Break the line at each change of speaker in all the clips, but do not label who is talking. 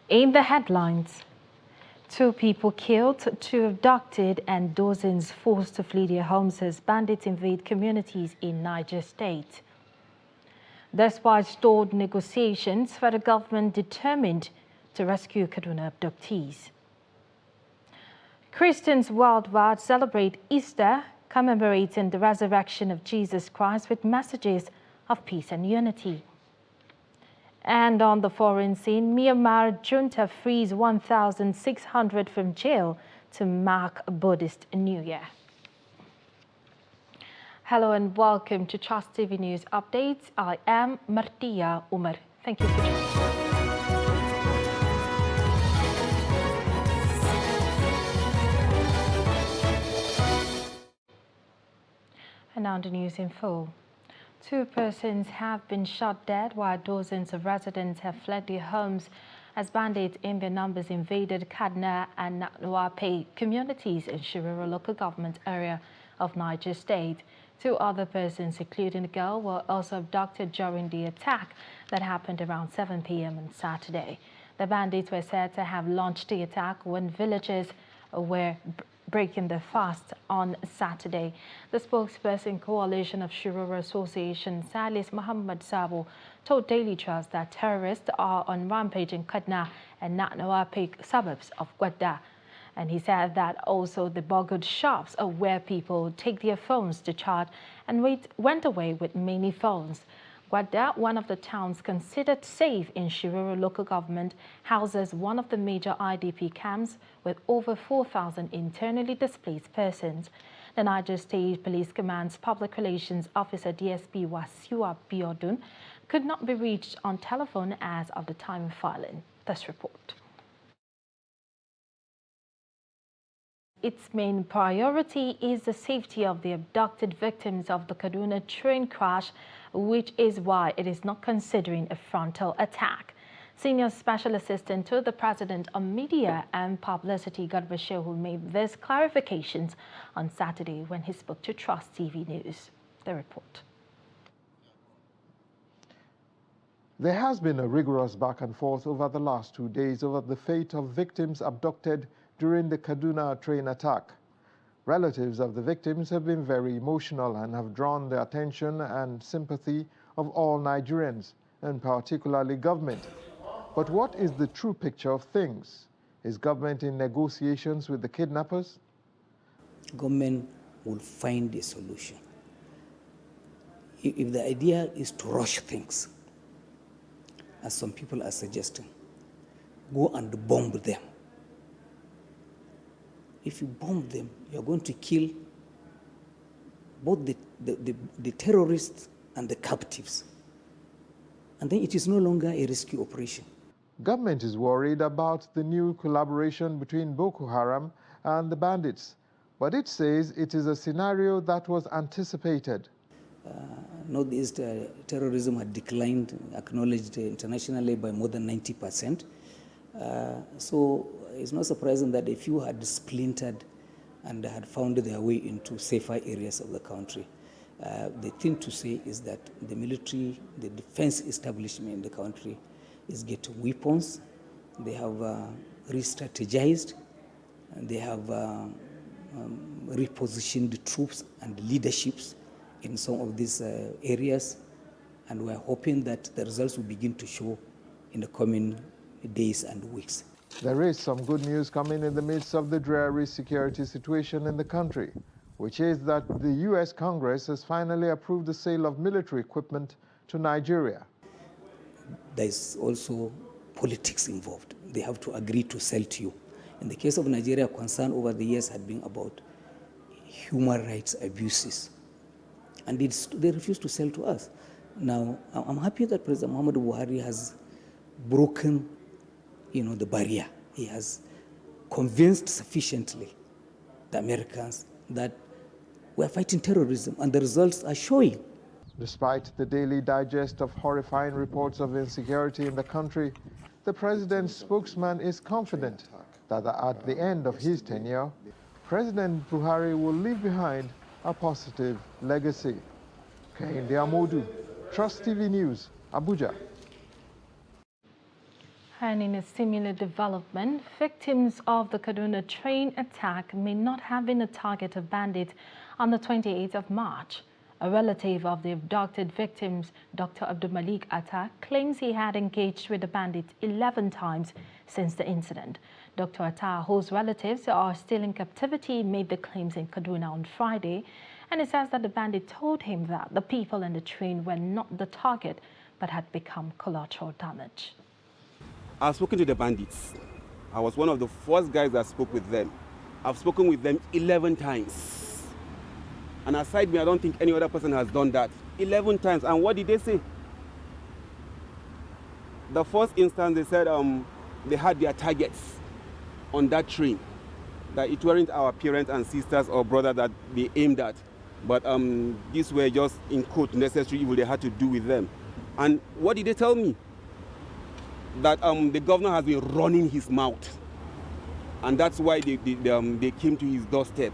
In the headlines, 2 people killed, 2 abducted, and dozens forced to flee their homes as bandits invade communities in Niger State. Despite stalled negotiations, federal government determined to rescue Kaduna abductees. Christians worldwide celebrate Easter, commemorating the resurrection of Jesus Christ with messages of peace and unity. And on the foreign scene, Myanmar junta frees 1,600 from jail to mark Buddhist New Year. Hello and welcome to Trust TV News Updates. I am Martia Umar. Thank you for joining us. And now the news in full. 2 persons have been shot dead while dozens of residents have fled their homes as bandits in their numbers invaded Kaduna and Naknoape communities in Shiroro local government area of Niger State. 2 other persons, including a girl, were also abducted during the attack that happened around 7 p.m. on Saturday. The bandits were said to have launched the attack when villagers were breaking their fast on Saturday. The spokesperson Coalition of Shiroro Association, Salis Muhammad Sabo, told Daily Trust that terrorists are on rampage in Kaduna and Naknoape suburbs of Gwadda. And he said that also the boggled shops are where people take their phones to charge and went away with many phones. Gwadda, one of the towns considered safe in Shiroro local government, houses one of the major IDP camps with over 4,000 internally displaced persons. The Niger State Police Command's Public Relations Officer DSP Wasiwa Biodun could not be reached on telephone as of the time of filing this report. Its main priority is the safety of the abducted victims of the Kaduna train crash, which is why it is not considering a frontal attack. Senior Special Assistant to the President on Media and Publicity, Garba Shehu, made these clarifications on Saturday when he spoke to Trust TV News. The report.
There has been a rigorous back and forth over the last 2 days over the fate of victims abducted during the Kaduna train attack. Relatives of the victims have been very emotional and have drawn the attention and sympathy of all Nigerians, and particularly government. But what is the true picture of things? Is government in negotiations with the kidnappers?
Government will find a solution. If the idea is to rush things, as some people are suggesting, go and bomb them. If you bomb them, you're going to kill both the terrorists and the captives. And then it is no longer a rescue operation.
Government is worried about the new collaboration between Boko Haram and the bandits, but it says it is a scenario that was anticipated.
Northeast terrorism had declined, acknowledged internationally, by more than 90%. So it's not surprising that a few had splintered and had found their way into safer areas of the country. The thing to say is that the military, the defense establishment in the country is getting weapons. They have re-strategized, and they have repositioned the troops and leaderships in some of these areas, and we're hoping that the results will begin to show in the coming days and weeks.
There is some good news coming in the midst of the dreary security situation in the country, which is that the U.S. Congress has finally approved the sale of military equipment to Nigeria.
There's also politics involved. They have to agree to sell to you. In the case of Nigeria, concern over the years had been about human rights abuses, and they refused to sell to us. Now, I'm happy that President Muhammadu Buhari has broken the barrier. He has convinced sufficiently the Americans that we're fighting terrorism, and the results are showing.
Despite the daily digest of horrifying reports of insecurity in the country, the president's spokesman is confident that at the end of his tenure, President Buhari will leave behind a positive legacy. Kehinde Amodu, Trust TV News, Abuja.
And in a similar development, victims of the Kaduna train attack may not have been a target of bandits on the 28th of March. A relative of the abducted victims, Dr. Abdulmalik Atta, claims he had engaged with the bandits 11 times since the incident. Dr. Atta, whose relatives are still in captivity, made the claims in Kaduna on Friday, and he says that the bandit told him that the people in the train were not the target but had become collateral damage.
I've spoken to the bandits. I was one of the first guys that spoke with them. I've spoken with them 11 times. And aside me, I don't think any other person has done that. 11 times. And what did they say? The first instance, they said they had their targets on that train. That it weren't our parents and sisters or brother that they aimed at. But these were just, in quote, necessary evil they had to do with them. And what did they tell me? That the governor has been running his mouth. And that's why they came to his doorstep.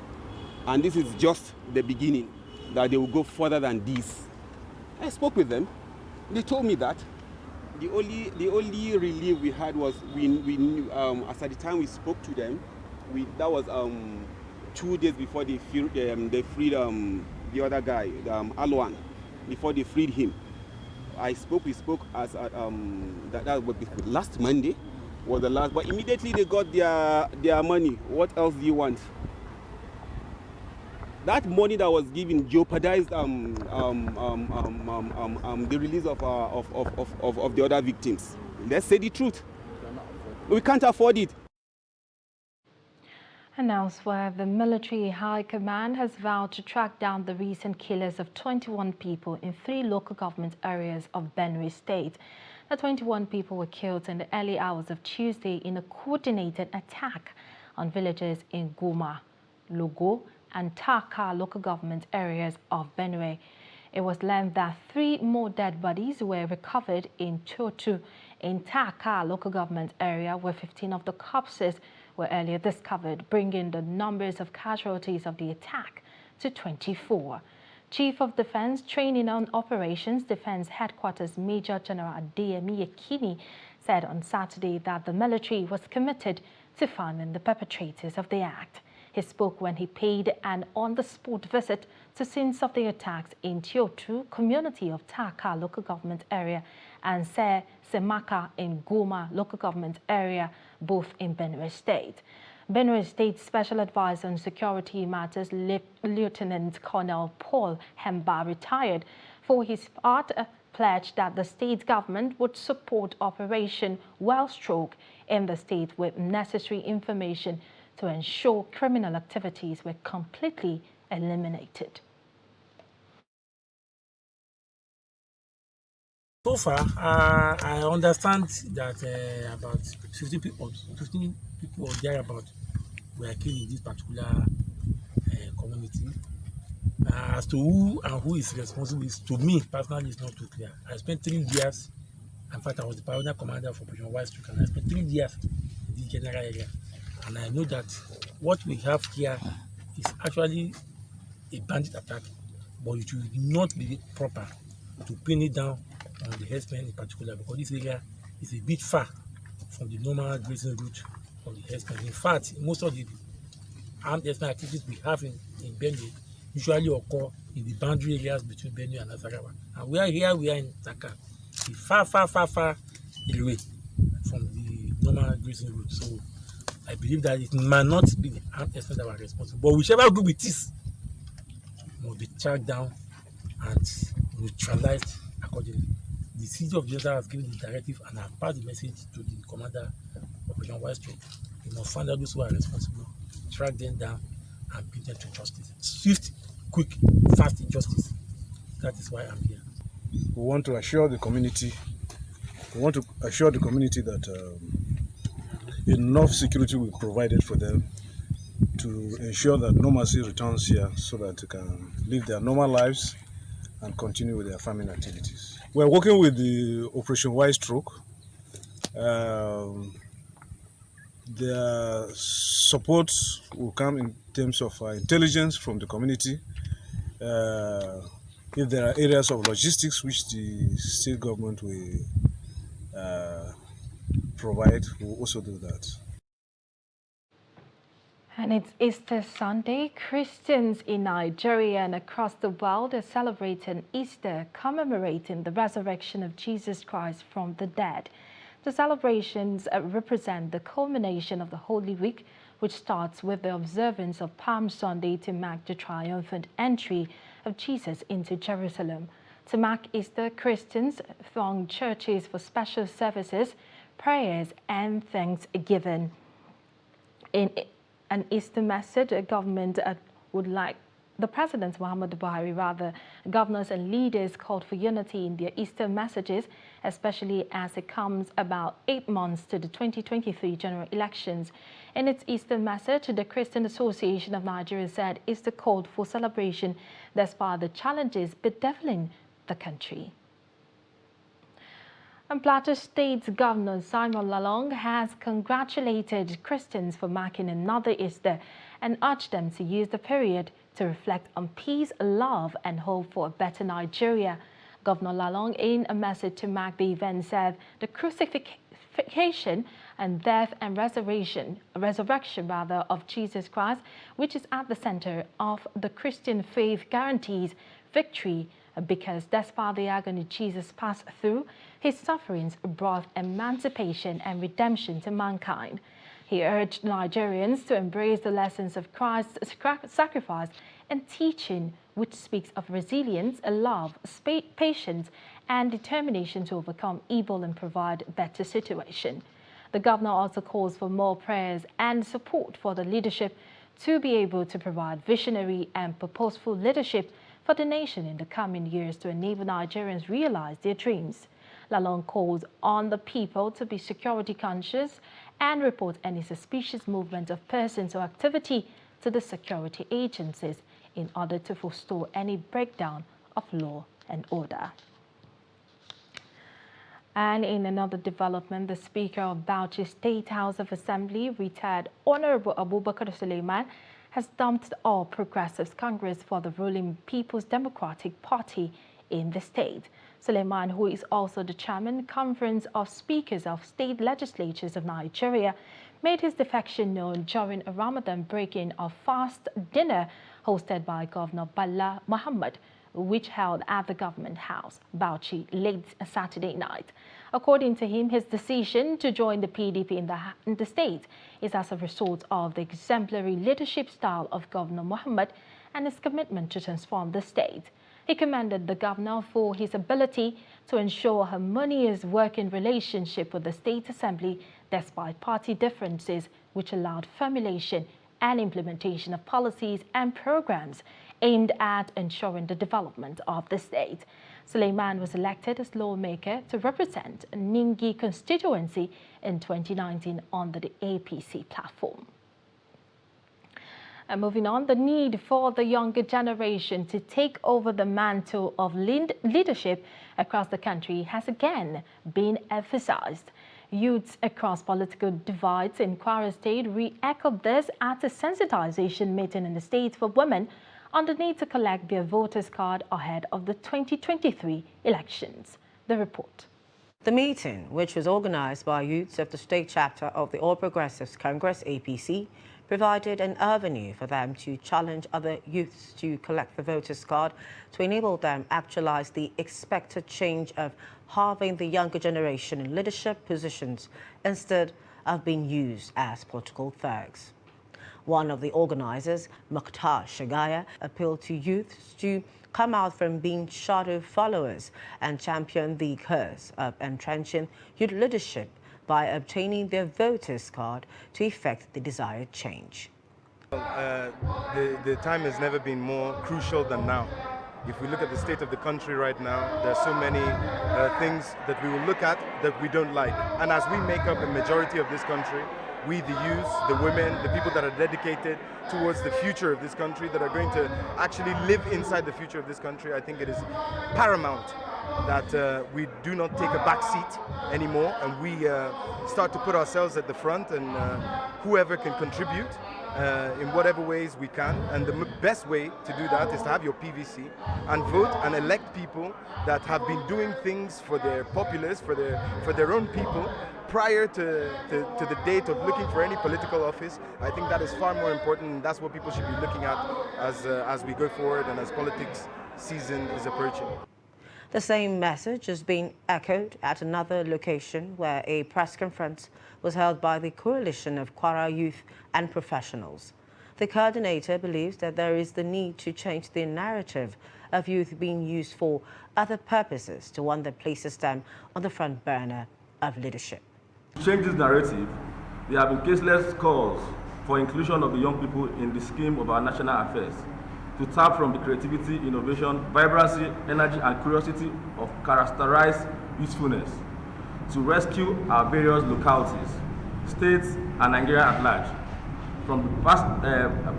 And this is just the beginning, that they will go further than this. I spoke with them. They told me that. The only relief we had was we knew, as at the time we spoke to them, that was 2 days before they freed the other guy, Alwan, before they freed him. We spoke as that was last Monday was the last, but immediately they got their money. What else do you want? That money that was given jeopardized the release of the other victims. Let's say the truth. We can't afford it.
And elsewhere, the military high command has vowed to track down the recent killers of 21 people in 3 local government areas of Benue State. The 21 people were killed in the early hours of Tuesday in a coordinated attack on villages in Goma, Logo, and Taka local government areas of Benue. It was learned that 3 more dead bodies were recovered in Chotu in Taka local government area, where 15 of the corpses were earlier discovered, bringing the numbers of casualties of the attack to 24. Chief of Defense Training and Operations Defense Headquarters Major General Adeyemi Yekini said on Saturday that the military was committed to finding the perpetrators of the act. He spoke when he paid an on-the-spot visit to scenes of the attacks in Tiotu community of Taka local government area and Semaka in Goma local government area, both in Benue State. Benue State Special Advisor on Security Matters, Lieutenant Colonel Paul Hemba, retired, for his part pledged that the state government would support Operation Wellstroke in the state with necessary information to ensure criminal activities were completely eliminated.
So far, I understand that about 15 people or thereabout were killed in this particular community. As to who and who is responsible, to me personally, is not too clear. I spent 3 years, in fact, I was the pioneer commander for Operation Wellstroke, and I spent 3 years in this general area. And I know that what we have here is actually a bandit attack, but it will not be proper to pin it down on the herdsmen in particular, because this area is a bit far from the normal grazing route of the herdsmen. In fact, most of the armed herdsmen activities we have in Benue usually occur in the boundary areas between Benue and Nasarawa. And we are in Taka, far away from the normal grazing route. So I believe that it might not be the armed herdsmen that were responsible, but whichever group it is must be tracked down and neutralized accordingly. The city of Delta has given the directive, and I have passed the message to the commander of Operation Wellstroke. We must find out those who are responsible, track them down, and bring them to justice. Swift, quick, fast justice. That is why I'm here.
We want to assure the community. That enough security will be provided for them to ensure that normalcy returns here, so that they can live their normal lives and continue with their farming activities. We're working with the Operation Wellstroke. Their support will come in terms of intelligence from the community. If there are areas of logistics which the state government will provide, we'll also do that.
And it's Easter Sunday. Christians in Nigeria and across the world are celebrating Easter, commemorating the resurrection of Jesus Christ from the dead. The celebrations represent the culmination of the Holy Week, which starts with the observance of Palm Sunday to mark the triumphant entry of Jesus into Jerusalem. To mark Easter, Christians throng churches for special services, prayers, and thanksgiving. In an Easter message, the government President Muhammadu Buhari, governors and leaders called for unity in their Easter messages, especially as it comes about 8 months to the 2023 general elections. In its Easter message, the Christian Association of Nigeria said Easter called for celebration despite the challenges bedeviling the country. And Plateau State's Governor Simon Lalong has congratulated Christians for marking another Easter and urged them to use the period to reflect on peace, love, and hope for a better Nigeria. Governor Lalong, in a message to mark the event, said the crucifixion and death and resurrection of Jesus Christ, which is at the center of the Christian faith, guarantees victory, because despite the agony Jesus passed through, his sufferings brought emancipation and redemption to mankind. He urged Nigerians to embrace the lessons of Christ's sacrifice and teaching, which speaks of resilience, love, patience, and determination to overcome evil and provide a better situation. The governor also calls for more prayers and support for the leadership to be able to provide visionary and purposeful leadership for the nation in the coming years to enable Nigerians realize their dreams. Lalong calls on the people to be security conscious and report any suspicious movement of persons or activity to the security agencies in order to forestall any breakdown of law and order. And in another development, the Speaker of Bauchi State House of Assembly, retired Honorable Abubakar Suleiman, has dumped All Progressives Congress for the ruling People's Democratic Party in the state. Suleiman, who is also the chairman Conference of Speakers of State Legislatures of Nigeria, made his defection known during a Ramadan break-in of fast dinner hosted by Governor Bala Muhammad, which held at the Government House, Bauchi, late Saturday night. According to him, his decision to join the PDP in the state is as a result of the exemplary leadership style of Governor Muhammad and his commitment to transform the state. He commended the governor for his ability to ensure a harmonious working relationship with the State Assembly despite party differences, which allowed formulation and implementation of policies and programs aimed at ensuring the development of the state. Suleiman was elected as lawmaker to represent Ningi constituency in 2019 under the APC platform. And moving on, the need for the younger generation to take over the mantle of leadership across the country has again been emphasized. Youths across political divides in Kwara State re-echoed this at a sensitization meeting in the state for women on the need to collect their voters' card ahead of the 2023 elections. The report.
The meeting, which was organized by youths of the state chapter of the All Progressives Congress, APC, provided an avenue for them to challenge other youths to collect the voters' card to enable them actualize the expected change of having the younger generation in leadership positions instead of being used as political thugs. One of the organizers, Mukhtar Shagaya, appealed to youths to come out from being shadow followers and champion the cause of entrenching youth leadership by obtaining their voters' card to effect the desired change.
The time has never been more crucial than now. If we look at the state of the country right now, there are so many things that we will look at that we don't like. And as we make up a majority of this country, we, the youth, the women, the people that are dedicated towards the future of this country, that are going to actually live inside the future of this country, I think it is paramount that we do not take a back seat anymore, and we start to put ourselves at the front, and whoever can contribute in whatever ways we can. And the best way to do that is to have your PVC and vote and elect people that have been doing things for their populace, for their own people, prior to the date of looking for any political office. I think that is far more important, and that's what people should be looking at as we go forward and as politics season is approaching.
The same message has been echoed at another location where a press conference was held by the Coalition of Kwara Youth and Professionals. The coordinator believes that there is the need to change the narrative of youth being used for other purposes to one that places them on the front burner of leadership.
To change this narrative, there have been caseless calls for inclusion of the young people in the scheme of our national affairs, to tap from the creativity, innovation, vibrancy, energy, and curiosity of characterized youthfulness, to rescue our various localities, states, and Nigeria at large from the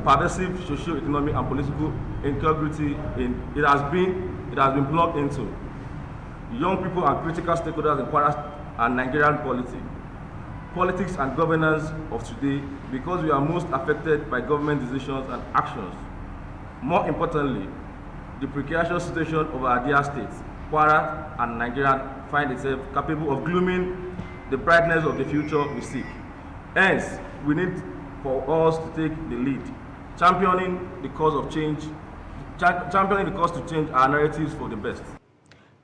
pervasive socio-economic and political integrity it has been plugged into. Young people and critical stakeholders in Kwara and Nigerian politics and governance of today, because we are most affected by government decisions and actions. More importantly, the precarious situation of our dear states, Kwara and Nigeria, find itself capable of glooming the brightness of the future we seek. Hence, we need for us to take the lead, championing the cause to change our narratives for the best.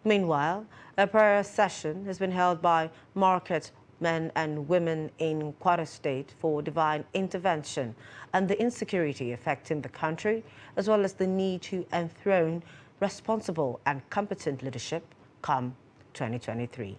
Meanwhile, a prayer session has been held by market men and women in Kwara State for divine intervention and the insecurity affecting the country, as well as the need to enthrone responsible and competent leadership come 2023.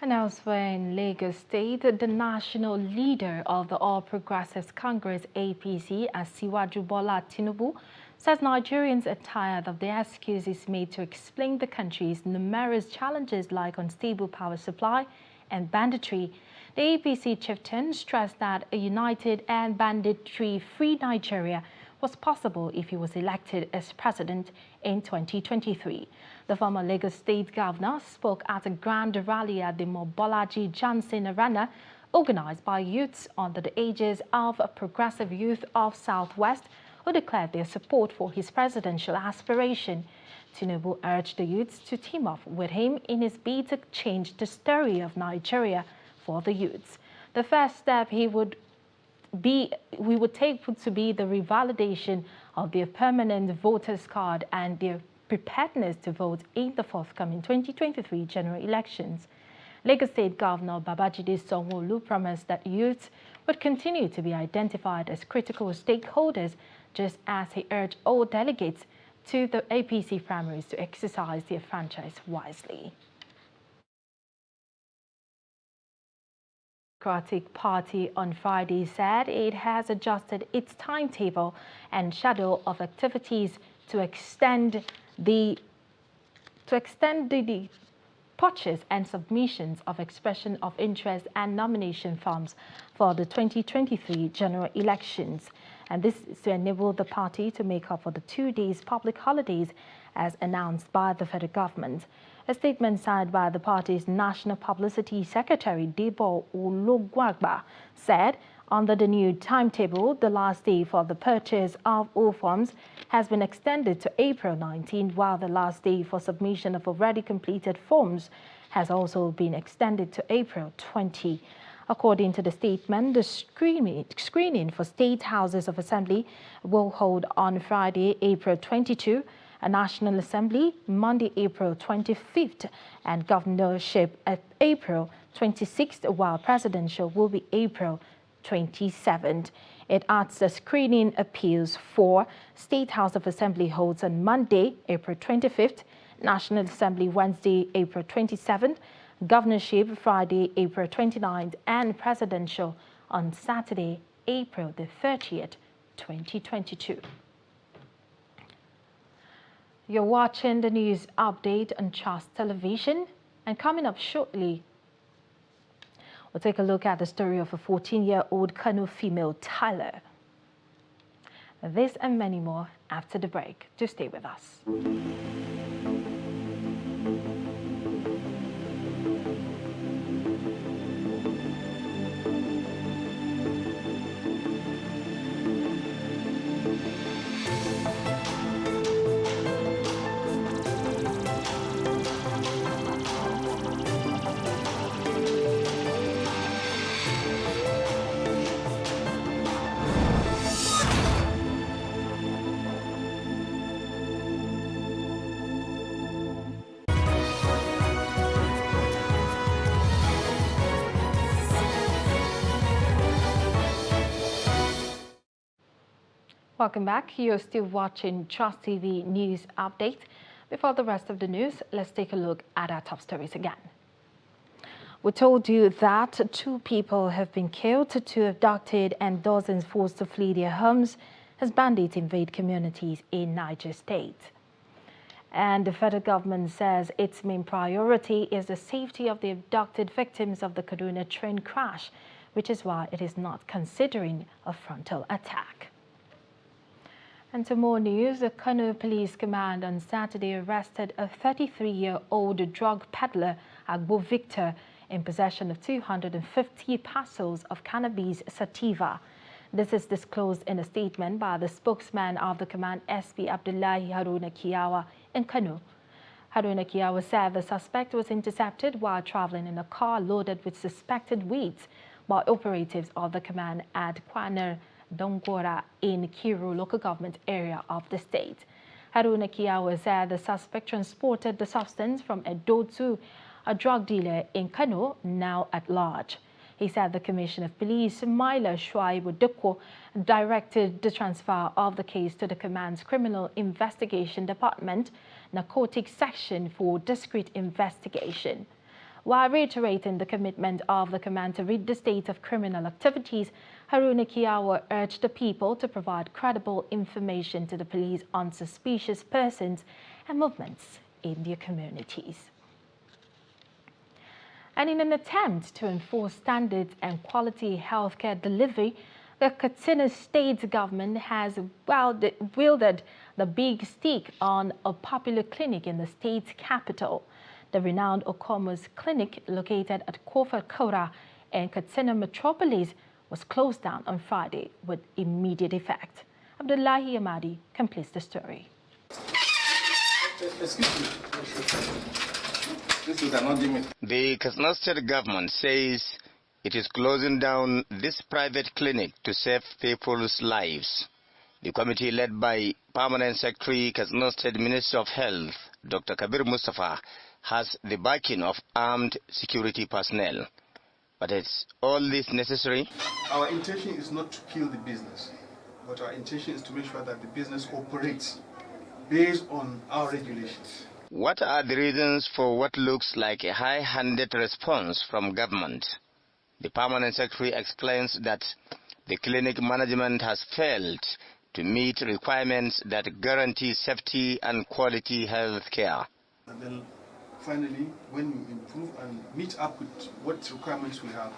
And elsewhere in Lagos State, the national leader of the All Progressives Congress APC, Asiwaju Bola Tinubu, says Nigerians are tired of the excuses made to explain the country's numerous challenges like unstable power supply and banditry. The APC chieftain stressed that a united and banditry-free Nigeria was possible if he was elected as president in 2023. The former Lagos State governor spoke at a grand rally at the Mobolaji Johnson Arena, organized by youths under the ages of Progressive Youth of Southwest, who declared their support for his presidential aspiration. Tinubu urged the youths to team up with him in his bid to change the story of Nigeria for the youths. The first step we would take to be the revalidation of their permanent voters card and their preparedness to vote in the forthcoming 2023 general elections. Lagos State Governor Babajide Sanwo-Olu promised that youths would continue to be identified as critical stakeholders, just as he urged all delegates to the APC primaries to exercise their franchise wisely. The Democratic Party on Friday said it has adjusted its timetable and schedule of activities to extend the purchase and submissions of expression of interest and nomination forms for the 2023 general elections. And this is to enable the party to make up for the 2 days public holidays as announced by the federal government. A statement signed by the party's National Publicity Secretary, Debo Ologwagba, said under the new timetable, the last day for the purchase of all forms has been extended to April 19, while the last day for submission of already completed forms has also been extended to April 20. According to the statement, the screening for State Houses of Assembly will hold on Friday, April 22, a National Assembly Monday, April 25th, and governorship at April 26th, while presidential will be April 27th. It adds the screening appeals for State House of Assembly holds on Monday, April 25th, National Assembly Wednesday, April 27th, governorship Friday, April 29th, and presidential on Saturday, April the 30th, 2022. You're watching the news update on Trust Television, and coming up shortly, we'll take a look at the story of a 14-year-old Kano female, Tyler. This and many more after the break. Do stay with us. Welcome back. You're still watching Trust TV News Update. Before the rest of the news, let's take a look at our top stories again. We told you that 2 people have been killed, 2 abducted, and dozens forced to flee their homes as bandits invade communities in Niger State. And the federal government says its main priority is the safety of the abducted victims of the Kaduna train crash, which is why it is not considering a frontal attack. And to more news, the Kano Police Command on Saturday arrested a 33-year-old drug peddler, Agbo Victor, in possession of 250 parcels of cannabis sativa. This is disclosed in a statement by the spokesman of the command, SP Abdullahi Haruna Kiyawa in Kano. Haruna Kiyawa said the suspect was intercepted while traveling in a car loaded with suspected weeds by operatives of the command at Kwaner Dongora in Kiru local government area of the state. Haruna Kiyawa said the suspect transported the substance from Edo to a drug dealer in Kano, now at large. He said the Commissioner of Police, Maila Shuaibu Dukko, directed the transfer of the case to the command's Criminal Investigation Department, Narcotics Section for discreet investigation. While reiterating the commitment of the command to rid the state of criminal activities, Haruna Kiyawa urged the people to provide credible information to the police on suspicious persons and movements in their communities. And in an attempt to enforce standards and quality healthcare delivery, the Katsina State government has wielded the big stick on a popular clinic in the state's capital. The renowned Okomos Clinic, located at Kofa Kora in Katsina Metropolis, was closed down on Friday with immediate effect. Abdullahi Amadi completes the story.
The Katsina State government says it is closing down this private clinic to save people's lives. The committee, led by Permanent Secretary, Katsina State Minister of Health, Dr. Kabir Mustafa, has the backing of armed security personnel. But is all this necessary?
Our intention is not to kill the business, but our intention is to make sure that the business operates based on our regulations.
What are the reasons for what looks like a high-handed response from government? The Permanent Secretary explains that the clinic management has failed to meet requirements that guarantee safety and quality health care.
And then finally, when we improve and meet up with what requirements we have,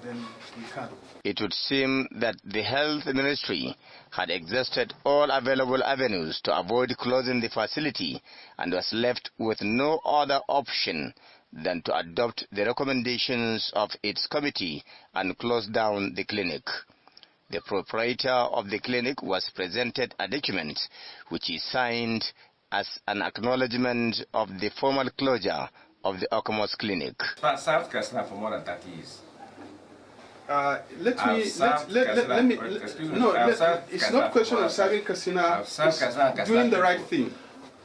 then we can.
It would seem that the Health Ministry had exhausted all available avenues to avoid closing the facility and was left with no other option than to adopt the recommendations of its committee and close down the clinic. The proprietor of the clinic was presented a document which is signed as an acknowledgement of the formal closure of the Okomos Clinic.
Served Katsina for more than 30 years.
It's not a question of serving Katsina, it's doing the right thing.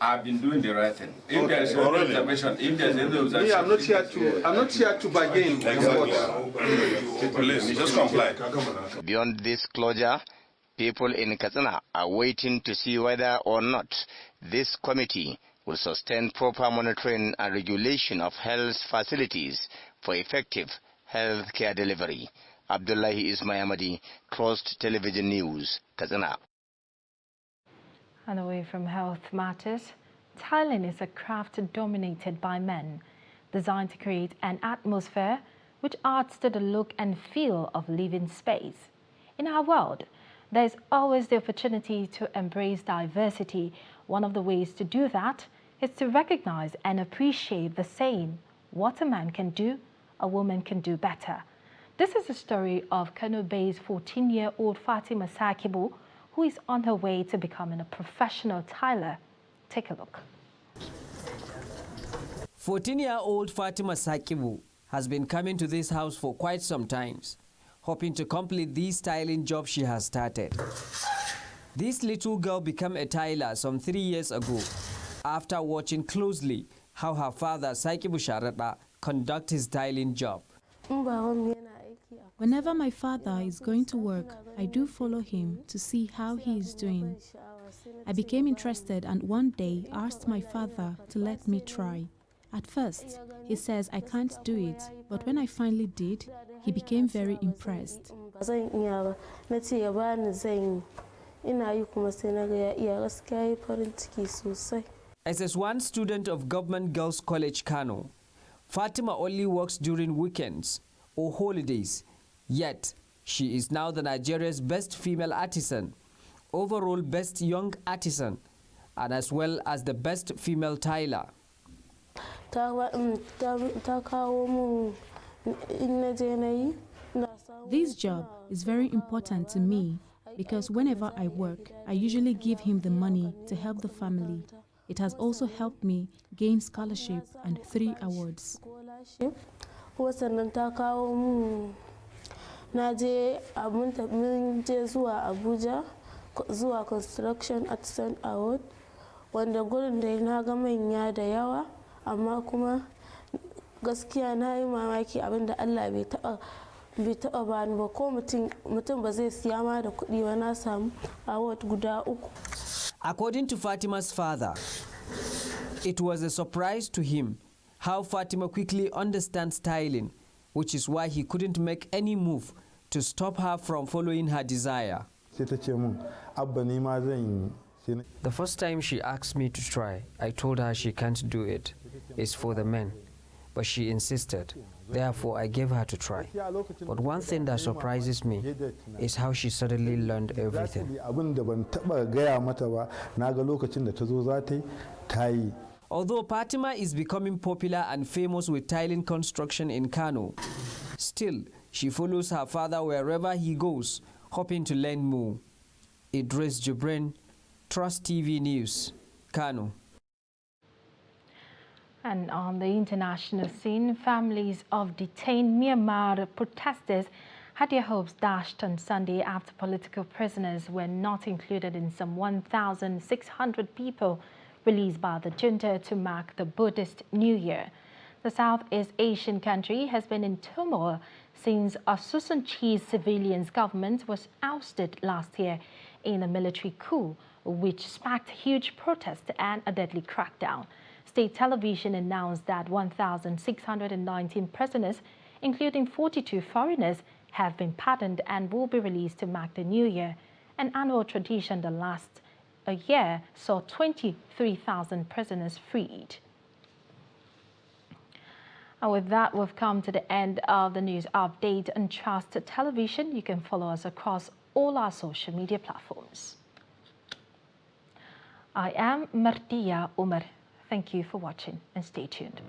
I've been doing the right thing. If there is no observation, if there is any observation,
I'm not here to bargain.
Police, just comply.
Beyond this closure, people in Katsina are waiting to see whether or not this committee will sustain proper monitoring and regulation of health facilities for effective health care delivery. Abdullahi Ismail, Trust Television News, Katsina.
And away from health matters, tiling is a craft dominated by men, designed to create an atmosphere which adds to the look and feel of living space. In our world, there is always the opportunity to embrace diversity. One of the ways to do that is to recognize and appreciate the saying, what a man can do, a woman can do better. This is the story of Kano Bay's 14-year-old Fatima Sakibu, who is on her way to becoming a professional tiler. Take a look.
14-year-old Fatima Sakibu has been coming to this house for quite some time, hoping to complete this tiling job she has started. This little girl became a tiler some 3 years ago after watching closely how her father, Sakibu Sharada, conduct his tiling job.
Babanmu yana aiki a Whenever my father is going to work, I do follow him to see how he is doing. I became interested and one day asked my father to let me try. At first, he says I can't do it, but when I finally did, he became very impressed.
SS1 student of Government Girls College, Kano, Fatima only works during weekends or holidays, yet she is now the Nigeria's best female artisan, overall best young artisan, and as well as the best female tailor.
This job is very important to me because whenever I work, I usually give him the money to help the family. It has also helped me gain scholarship and 3 awards.
Abuja zuwa Construction Artisan Award wanda gurin da na ga manya da yawa amma kuma gaskiya na yi mamaki abinda Allah bai taba bani ba ko mutum ba zai siya ma da kuɗi ba na samu award guda 3.
According to Fatima's father, it was a surprise to him how Fatima quickly understands styling, which is why he couldn't make any move to stop her from following her desire.
The first time she asked me to try, I told her she can't do it. It's for the men. But she insisted. Therefore, I gave her to try. But one thing that surprises me is how she suddenly learned everything.
Although Fatima is becoming popular and famous with tiling construction in Kano, still, she follows her father wherever he goes, hoping to learn more. Idris Jibrin, Trust TV News, Kano.
And on the international scene, families of detained Myanmar protesters had their hopes dashed on Sunday after political prisoners were not included in some 1,600 people released by the junta to mark the Buddhist New Year. The Southeast Asian country has been in turmoil since Aung San Suu Kyi's civilian government was ousted last year in a military coup, which sparked huge protests and a deadly crackdown. State television announced that 1,619 prisoners, including 42 foreigners, have been pardoned and will be released to mark the New Year. An annual tradition that lasts a year saw 23,000 prisoners freed. And with that, we've come to the end of the news update on Trust Television. You can follow us across all our social media platforms. I am Martia Umar. Thank you for watching and stay tuned.